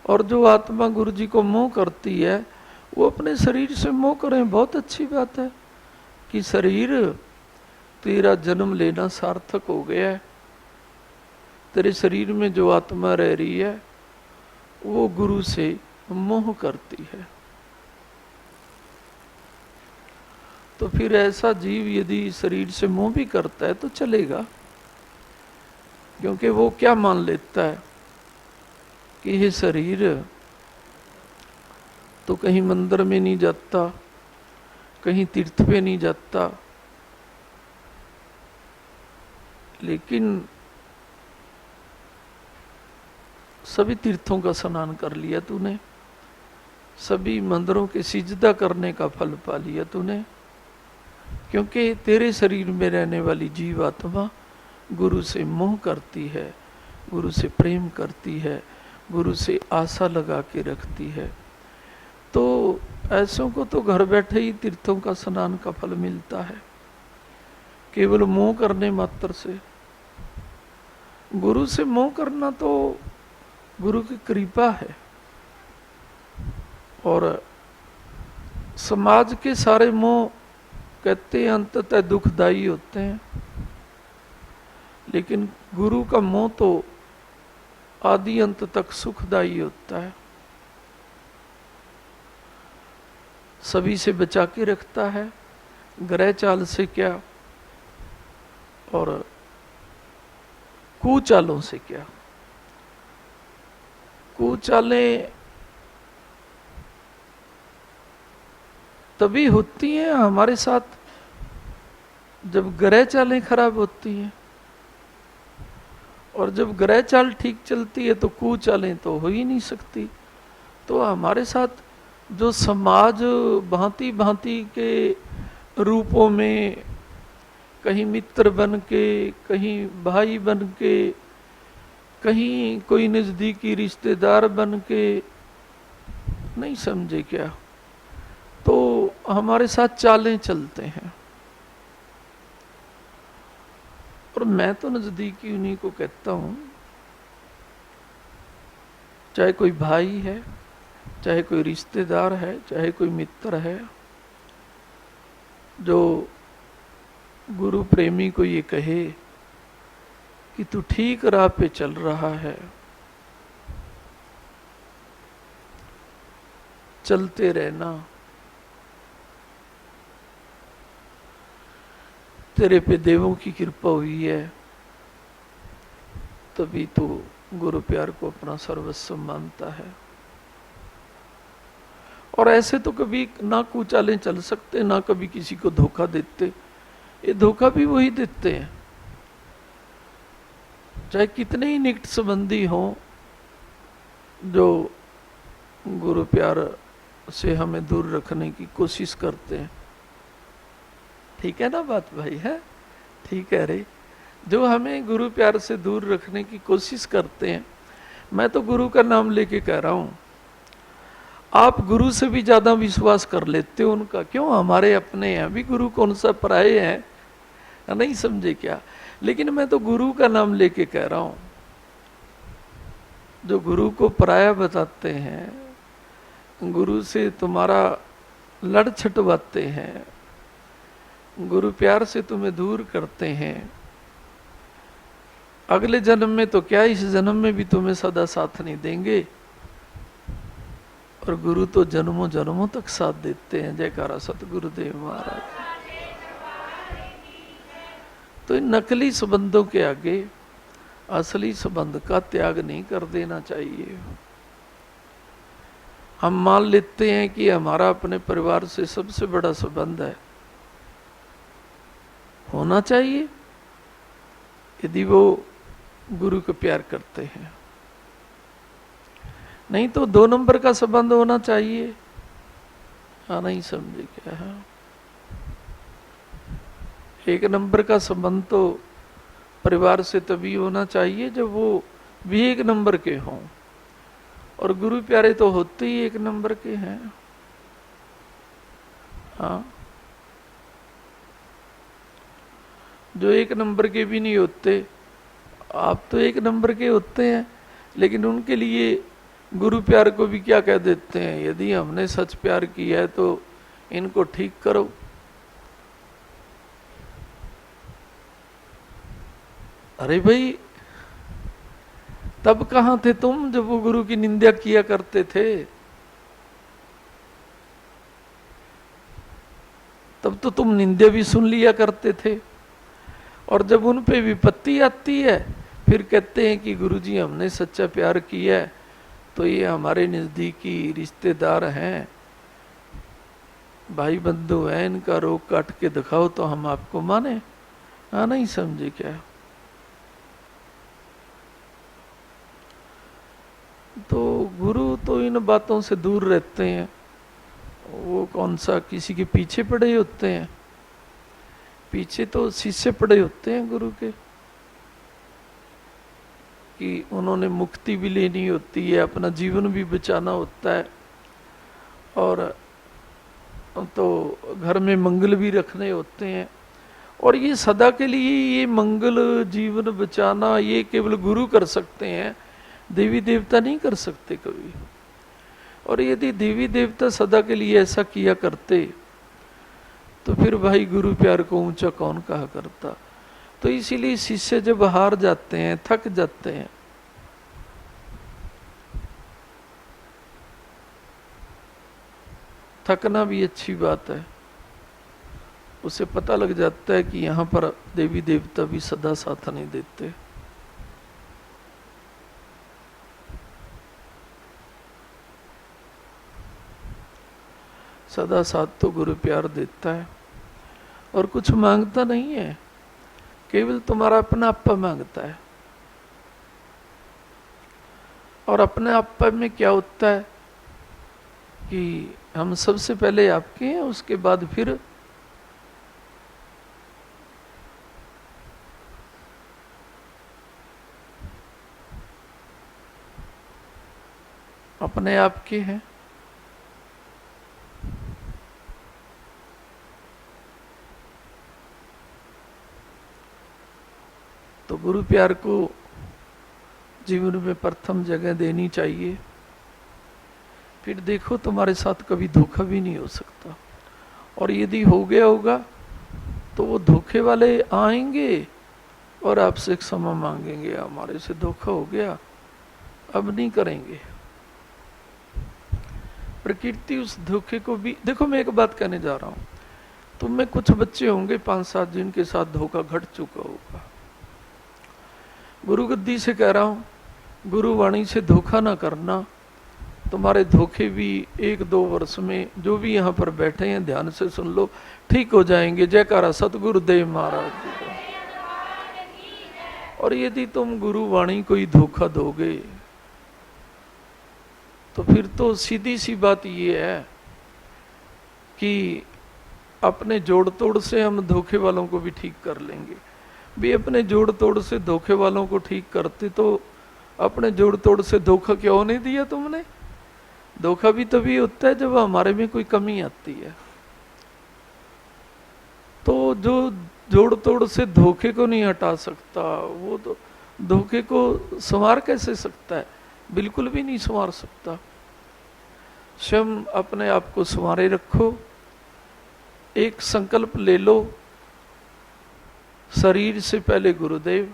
और जो आत्मा गुरु जी को मोह करती है वो अपने शरीर से मोह करें, बहुत अच्छी बात है कि शरीर तेरा जन्म लेना सार्थक हो गया है। तेरे शरीर में जो आत्मा रह रही है वो गुरु से मोह करती है। तो फिर ऐसा जीव यदि शरीर से मोह भी करता है तो चलेगा, क्योंकि वो क्या मान लेता है कि ये शरीर तो कहीं मंदिर में नहीं जाता, कहीं तीर्थ पे नहीं जाता, लेकिन सभी तीर्थों का स्नान कर लिया तूने, सभी मंदिरों के सिजदा करने का फल पा लिया तूने, क्योंकि तेरे शरीर में रहने वाली जीवात्मा गुरु से मोह करती है, गुरु से प्रेम करती है, गुरु से आशा लगा के रखती है। तो ऐसों को तो घर बैठे ही तीर्थों का स्नान का फल मिलता है, केवल मोह करने मात्र से। गुरु से मोह करना तो गुरु की कृपा है, और समाज के सारे मोह कहते हैं अंततः दुखदायी होते हैं, लेकिन गुरु का मोह तो आदि अंत तक सुखदायी होता है, सभी से बचा के रखता है, ग्रह चाल से क्या और कुचालों से क्या। कुचालें तभी होती हैं हमारे साथ जब ग्रह चालें खराब होती हैं, और जब ग्रह चाल ठीक चलती है तो कुचालें तो हो ही नहीं सकती। तो हमारे साथ जो समाज भांति भांति के रूपों में, कहीं मित्र बन के, कहीं भाई बन के, कहीं कोई नजदीकी रिश्तेदार बन के, नहीं समझे क्या, तो हमारे साथ चालें चलते हैं। और मैं तो नजदीकी उन्हीं को कहता हूं, चाहे कोई भाई है, चाहे कोई रिश्तेदार है, चाहे कोई मित्र है, जो गुरु प्रेमी को ये कहे कि तू ठीक राह पे चल रहा है, चलते रहना, तेरे पे देवों की कृपा हुई है, तभी तू गुरु प्यार को अपना सर्वस्व मानता है। और ऐसे तो कभी ना कुचालें चल सकते, ना कभी किसी को धोखा देते। ये धोखा भी वही देते हैं, चाहे कितने ही निकट संबंधी हों, जो गुरु प्यार से हमें दूर रखने की कोशिश करते हैं। ठीक है ना बात भाई, है ठीक है रे, जो हमें गुरु प्यार से दूर रखने की कोशिश करते हैं। मैं तो गुरु का नाम लेके कह रहा हूं, आप गुरु से भी ज्यादा विश्वास कर लेते हो उनका, क्यों, हमारे अपने हैं, अभी गुरु कौन सा पराये हैं, नहीं समझे क्या। लेकिन मैं तो गुरु का नाम लेके कह रहा हूं, जो गुरु को पराया बताते हैं, गुरु से तुम्हारा लड़ छटवाते हैं, गुरु प्यार से तुम्हें दूर करते हैं, अगले जन्म में तो क्या, इस जन्म में भी तुम्हें सदा साथ नहीं देंगे, और गुरु तो जन्मों जन्मों तक साथ देते हैं। जयकारा सतगुरुदेव महाराज। तो इन नकली संबंधों के आगे असली संबंध का त्याग नहीं कर देना चाहिए। हम मान लेते हैं कि हमारा अपने परिवार से सबसे बड़ा संबंध है, होना चाहिए यदि वो गुरु को प्यार करते हैं, नहीं तो 2 नंबर का संबंध होना चाहिए। हाँ नहीं समझे क्या है, 1 नंबर का संबंध तो परिवार से तभी होना चाहिए जब वो भी 1 नंबर के हों, और गुरु प्यारे तो होते ही 1 नंबर के हैं। हाँ, जो 1 नंबर के भी नहीं होते, आप तो 1 नंबर के होते हैं, लेकिन उनके लिए गुरु प्यार को भी क्या कह देते हैं, यदि हमने सच प्यार किया है तो इनको ठीक करो। अरे भाई, तब कहां थे तुम जब वो गुरु की निंदा किया करते थे? तब तो तुम निंदा भी सुन लिया करते थे। और जब उन पे विपत्ति आती है फिर कहते हैं कि गुरुजी हमने सच्चा प्यार किया है तो ये हमारे नजदीकी रिश्तेदार हैं, भाई बंधु हैं, इनका रोग काट के दिखाओ तो हम आपको माने। हाँ, नहीं समझे क्या? तो गुरु तो इन बातों से दूर रहते हैं। वो कौन सा किसी के पीछे पड़े होते हैं? पीछे तो शिष्य पड़े होते हैं गुरु के, कि उन्होंने मुक्ति भी लेनी होती है, अपना जीवन भी बचाना होता है, और तो घर में मंगल भी रखने होते हैं। और ये सदा के लिए ये मंगल जीवन बचाना ये केवल गुरु कर सकते हैं, देवी देवता नहीं कर सकते कभी। और यदि देवी देवता सदा के लिए ऐसा किया करते तो फिर भाई गुरु प्यार को ऊंचा कौन कहा करता। तो इसीलिए शिष्य जब हार जाते हैं, थक जाते हैं, थकना भी अच्छी बात है, उसे पता लग जाता है कि यहां पर देवी देवता भी सदा साथ नहीं देते। सदा साथ तो गुरु प्यार देता है और कुछ मांगता नहीं है, केवल तुम्हारा अपना आपा मांगता है। और अपने आपा में क्या होता है कि हम सबसे पहले आपके हैं, उसके बाद फिर अपने आप के हैं। तो गुरु प्यार को जीवन में प्रथम जगह देनी चाहिए। फिर देखो तुम्हारे साथ कभी धोखा भी नहीं हो सकता। और यदि हो गया होगा तो वो धोखे वाले आएंगे और आपसे क्षमा मांगेंगे, हमारे से धोखा हो गया, अब नहीं करेंगे। प्रकृति उस धोखे को भी देखो। मैं एक बात कहने जा रहा हूं, तुम में कुछ बच्चे होंगे 5-7 जिनके साथ धोखा घट चुका होगा। गुरु गद्दी से कह रहा हूं, गुरु वाणी से धोखा ना करना। तुम्हारे धोखे भी 1-2 वर्ष में, जो भी यहाँ पर बैठे हैं ध्यान से सुन लो, ठीक हो जाएंगे। जयकारा सतगुरुदेव महाराज जी का। और यदि तुम गुरु वाणी को ही धोखा दोगे तो फिर तो सीधी सी बात ये है कि अपने जोड़ तोड़ से हम धोखे वालों को भी ठीक कर लेंगे। भी अपने जोड़ तोड़ से धोखे वालों को ठीक करते तो अपने जोड़ तोड़ से धोखा क्यों नहीं दिया तुमने? धोखा भी तभी होता है जब हमारे में कोई कमी आती है। तो जो जोड़ तोड़ से धोखे को नहीं हटा सकता वो तो धोखे को संवार कैसे सकता है? बिल्कुल भी नहीं संवार सकता। स्वयं अपने आप को संवारे रखो। एक संकल्प ले लो, शरीर से पहले गुरुदेव,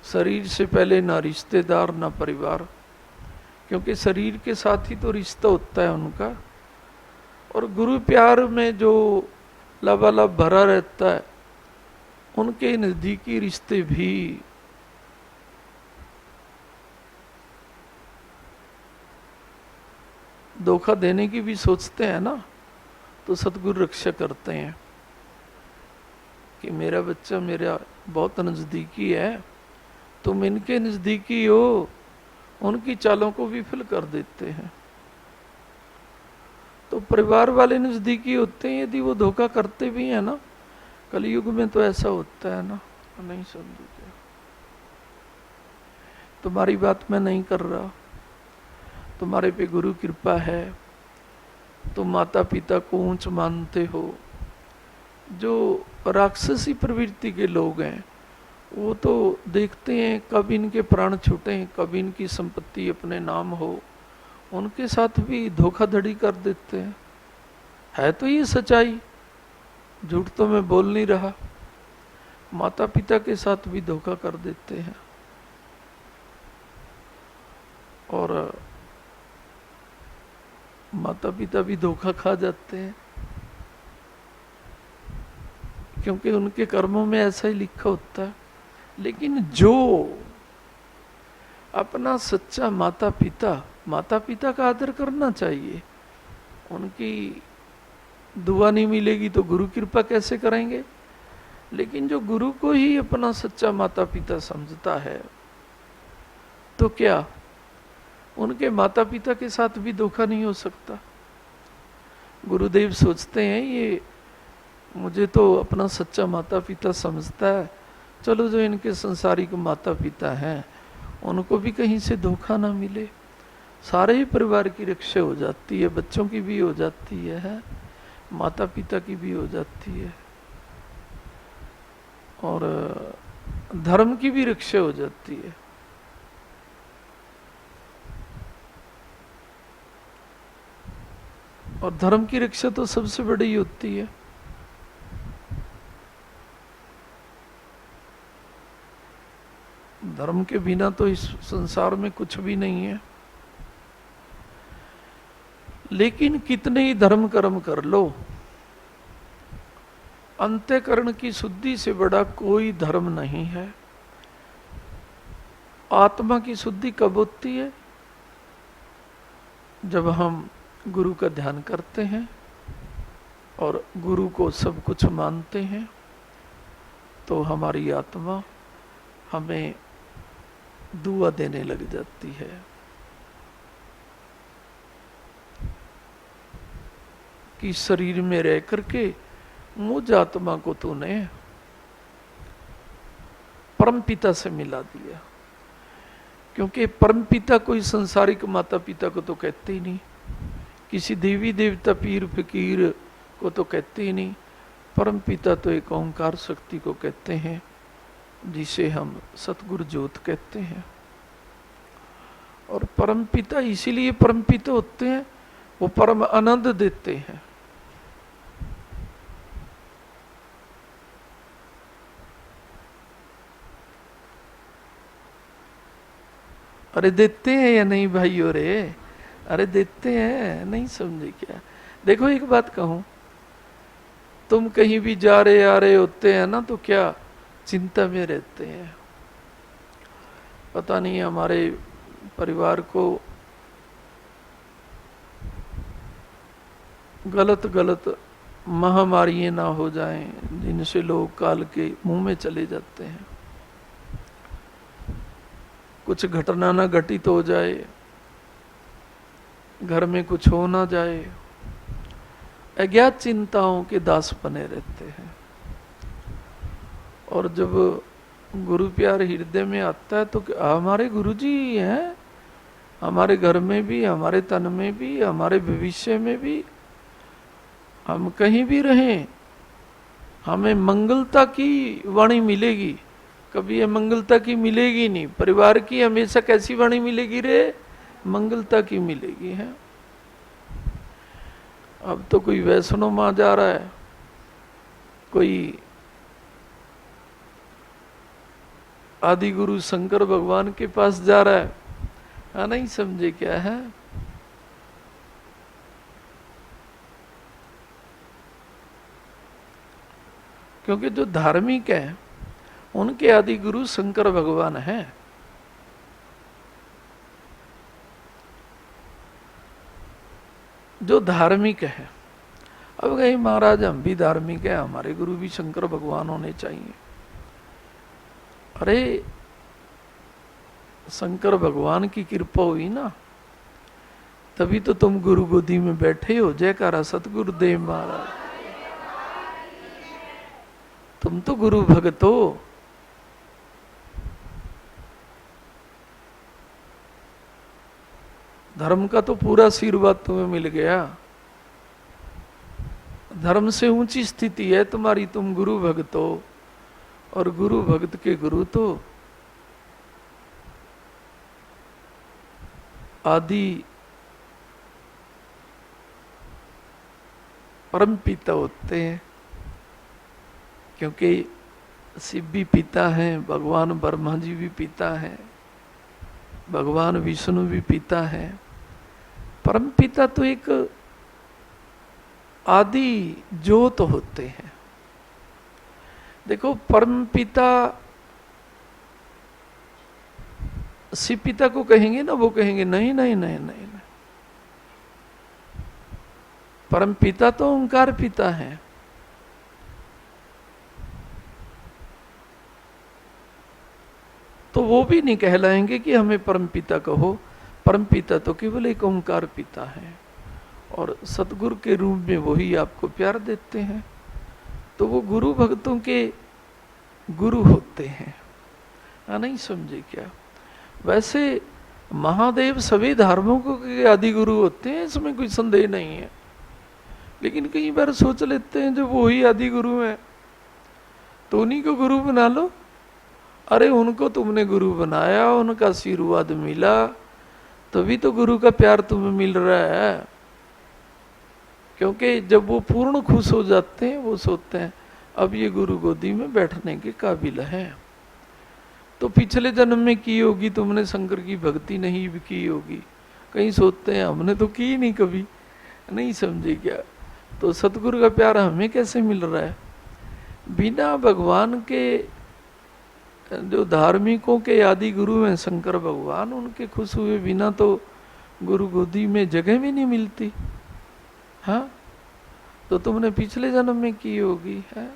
शरीर से पहले ना रिश्तेदार ना परिवार, क्योंकि शरीर के साथ ही तो रिश्ता होता है उनका। और गुरु प्यार में जो लबालब भरा रहता है उनके नजदीकी रिश्ते भी धोखा देने की भी सोचते हैं ना, तो सतगुरु रक्षा करते हैं कि मेरा बच्चा मेरा बहुत नजदीकी है, तुम इनके नजदीकी हो, उनकी चालों को विफल कर देते हैं। तो परिवार वाले नजदीकी होते हैं, यदि वो धोखा करते भी हैं ना, कलयुग में तो ऐसा होता है ना, नहीं समझो क्या? तुम्हारी बात मैं नहीं कर रहा, तुम्हारे पे गुरु कृपा है, तुम माता पिता को ऊंच मानते हो। जो राक्षसी प्रवृत्ति के लोग हैं वो तो देखते हैं कब इनके प्राण छूटें, कब इनकी संपत्ति अपने नाम हो, उनके साथ भी धोखाधड़ी कर देते हैं। है तो ये सच्चाई, झूठ तो मैं बोल नहीं रहा। माता पिता के साथ भी धोखा कर देते हैं और माता पिता भी धोखा खा जाते हैं, क्योंकि उनके कर्मों में ऐसा ही लिखा होता है। लेकिन जो अपना सच्चा माता पिता का आदर करना चाहिए। उनकी दुआ नहीं मिलेगी तो गुरु कृपा कैसे करेंगे। लेकिन जो गुरु को ही अपना सच्चा माता पिता समझता है, तो क्या उनके माता पिता के साथ भी धोखा नहीं हो सकता। गुरुदेव सोचते हैं ये मुझे तो अपना सच्चा माता पिता समझता है, चलो जो इनके संसारिक माता पिता हैं उनको भी कहीं से धोखा ना मिले। सारे ही परिवार की रक्षा हो जाती है, बच्चों की भी हो जाती है, माता पिता की भी हो जाती है, और धर्म की भी रक्षा हो जाती है। और धर्म की रक्षा तो सबसे बड़ी होती है। धर्म के बिना तो इस संसार में कुछ भी नहीं है। लेकिन कितने ही धर्म कर्म कर लो, अंतःकरण की शुद्धि से बड़ा कोई धर्म नहीं है। आत्मा की शुद्धि कब होती है? जब हम गुरु का ध्यान करते हैं और गुरु को सब कुछ मानते हैं, तो हमारी आत्मा हमें दुआ देने लग जाती है कि शरीर में रह करके मुझ आत्मा को तूने परमपिता से मिला दिया। क्योंकि परमपिता कोई संसारिक माता पिता को तो कहते ही नहीं, किसी देवी देवता पीर फकीर को तो कहते ही नहीं। परमपिता तो एक ओंकार शक्ति को कहते हैं, जिसे हम सतगुरु ज्योत कहते हैं। और परमपिता इसीलिए परमपिता होते हैं, वो परम आनंद देते हैं। अरे देते हैं या नहीं भाइयों रे? अरे देते हैं, नहीं समझे क्या? देखो एक बात कहूं, तुम कहीं भी जा रहे आ रहे होते हैं ना, तो क्या चिंता में रहते हैं। पता नहीं हमारे परिवार को गलत महामारियां ना हो जाएं, जिनसे लोग काल के मुंह में चले जाते हैं। कुछ घटना ना घटित हो जाए, घर में कुछ हो ना जाए, अज्ञात चिंताओं के दास बने रहते हैं। और जब गुरु प्यार हृदय में आता है, तो हमारे गुरु जी हैं, हमारे घर में भी, हमारे तन में भी, हमारे भविष्य में भी, हम कहीं भी रहें हमें मंगलता की वाणी मिलेगी। कभी ये मंगलता की मिलेगी नहीं। परिवार की हमेशा कैसी वाणी मिलेगी रे? मंगलता की मिलेगी है। अब तो कोई वैष्णो मां जा रहा है, कोई आदि गुरु शंकर भगवान के पास जा रहा है, नहीं समझे क्या है? क्योंकि जो धार्मिक है उनके आदि गुरु शंकर भगवान हैं। जो धार्मिक है, अब कहीं महाराज हम भी धार्मिक है, हमारे गुरु भी शंकर भगवान होने चाहिए। अरे शंकर भगवान की कृपा हुई ना, तभी तो तुम गुरु गोदी में बैठे हो। जयकारा सतगुरुदेव महाराज। तुम तो गुरु भगत हो। धर्म का तो पूरा आशीर्वाद तुम्हें मिल गया। धर्म से ऊंची स्थिति है तुम्हारी, तुम गुरु भगत हो। और गुरु भक्त के गुरु तो आदि परम पिता होते हैं, क्योंकि शिव भी पिता हैं, भगवान ब्रह्मा जी भी पिता हैं, भगवान विष्णु भी पिता हैं। परम पिता तो एक आदि ज्योत होते हैं। देखो परम पिता शिव पिता को कहेंगे ना, वो कहेंगे नहीं नहीं नहीं नहीं, नहीं। परम पिता तो ओंकार पिता है। तो वो भी नहीं कहलाएंगे कि हमें परम पिता कहो। परम पिता तो केवल एक ओंकार पिता है, और सतगुरु के रूप में वही आपको प्यार देते हैं। तो वो गुरु भक्तों के गुरु होते हैं। नहीं समझे क्या? वैसे महादेव सभी धर्मों के आदि गुरु होते हैं, इसमें कोई संदेह नहीं है। लेकिन कई बार सोच लेते हैं जब वही आदि गुरु हैं तो उन्हीं को गुरु बना लो। अरे उनको तुमने गुरु बनाया, उनका आशीर्वाद मिला, तभी तो गुरु का प्यार तुम्हें मिल रहा है। क्योंकि जब वो पूर्ण खुश हो जाते हैं, वो सोचते हैं अब ये गुरु गोदी में बैठने के काबिल है। तो पिछले जन्म में की होगी तुमने शंकर की भक्ति, नहीं भी की होगी। कहीं सोचते हैं हमने तो की नहीं कभी। नहीं समझे क्या? तो सतगुरु का प्यार हमें कैसे मिल रहा है? बिना भगवान के, जो धार्मिकों के आदि गुरु हैं शंकर भगवान, उनके खुश हुए बिना तो गुरु गोदी में जगह भी नहीं मिलती। हाँ, तो तुमने पिछले जन्म में की होगी है,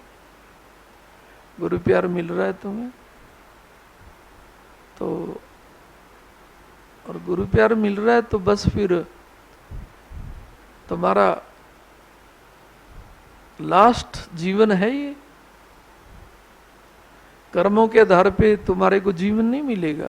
गुरु प्यार मिल रहा है तुम्हें। तो और गुरु प्यार मिल रहा है तो बस फिर तुम्हारा लास्ट जीवन है ये। कर्मों के आधार पे तुम्हारे को जीवन नहीं मिलेगा।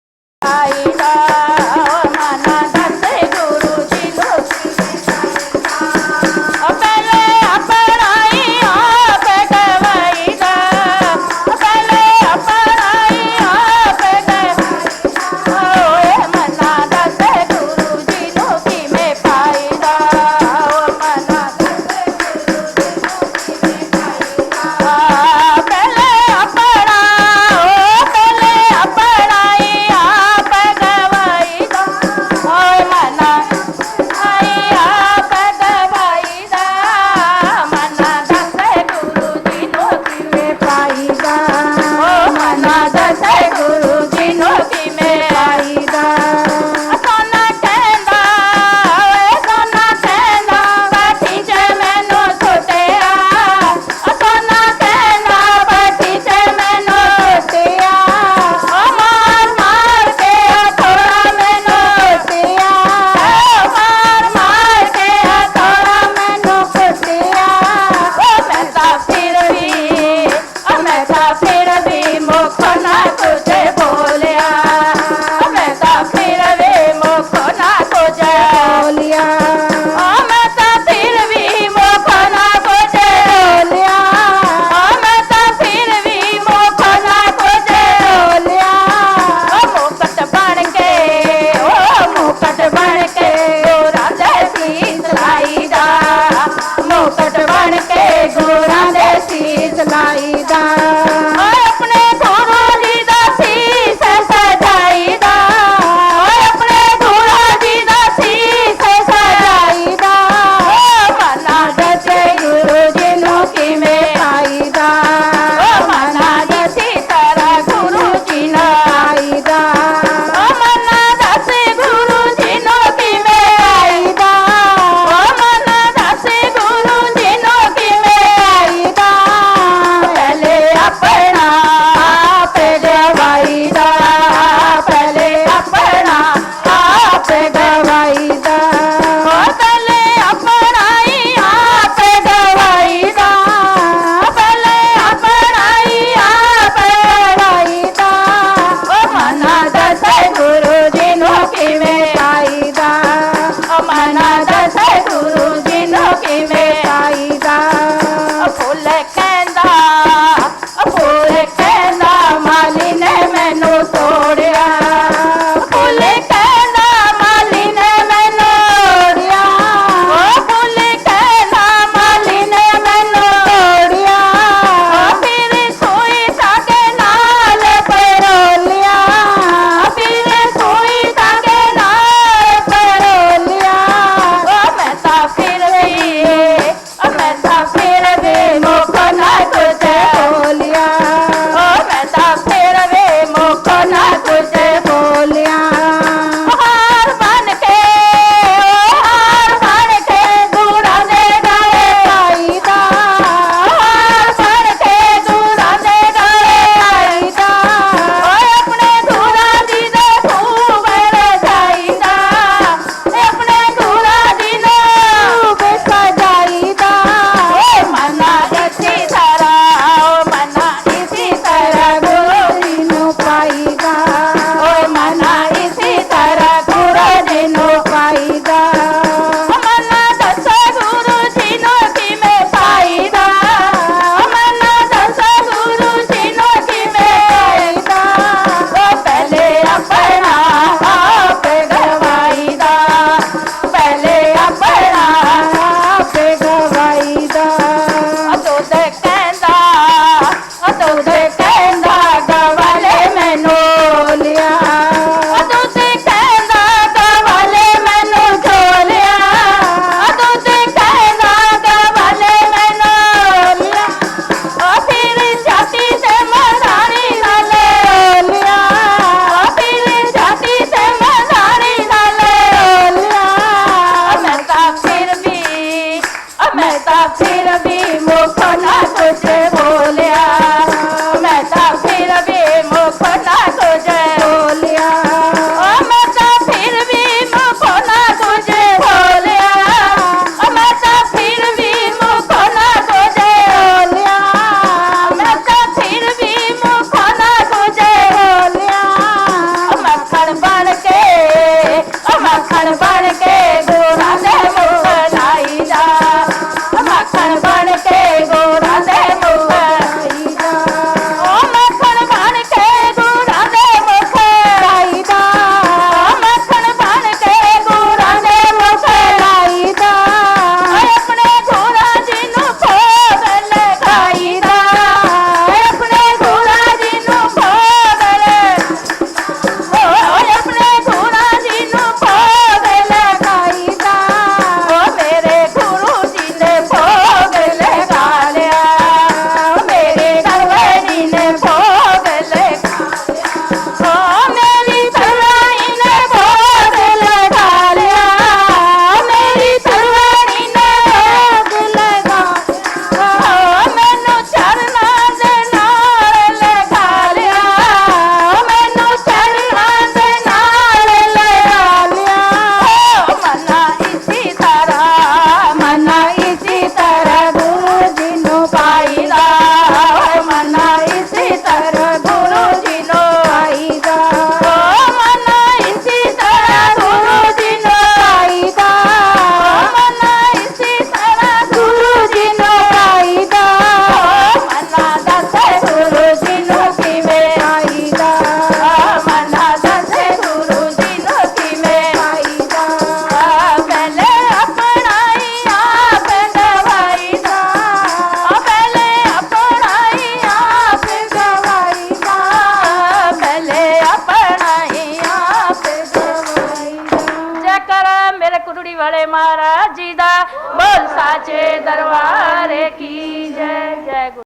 पगड़ी वाले महाराज जी दा बोल साचे दरबार की।